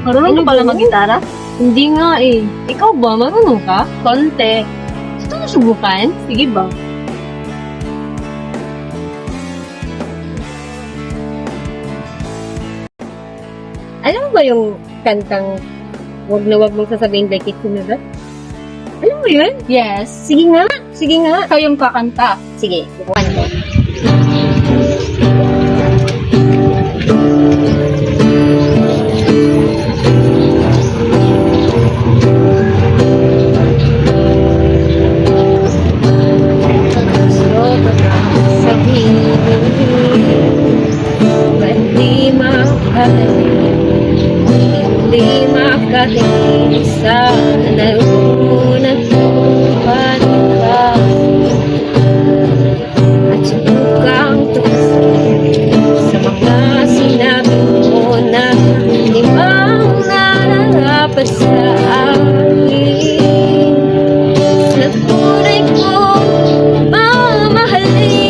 Marunong ka pala mag-gitara? Hindi nga eh. Ikaw ba? Marunong ka? Konti. Gusto mo subukan? Sige ba? Alam mo ba yung kantang wag na wag mong sasabihin like it's similar? Alam mo yun? Yes. Sige nga. Sige nga. Ikaw yung kakanta. Sige, subukan ko. Hindi makatingin sa naunang tuhan ka at subukang tukasin sa mga sinabi mo na hindi bang nararapat sa akin sa tunay kong mamahalin.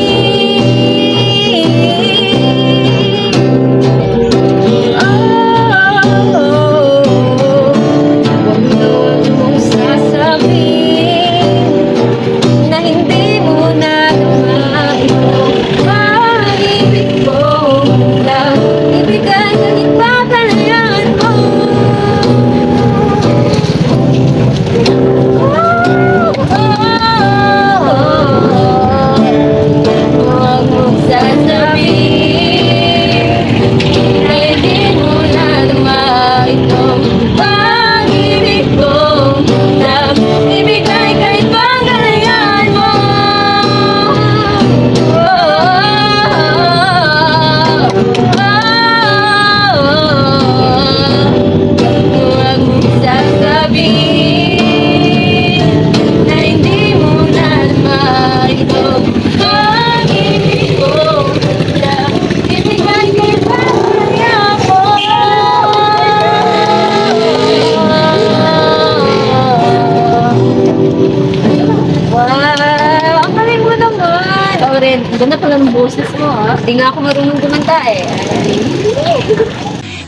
Ganda pala ng boses mo, ha? Hindi nga ako marunong kumanta, eh.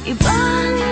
Ibang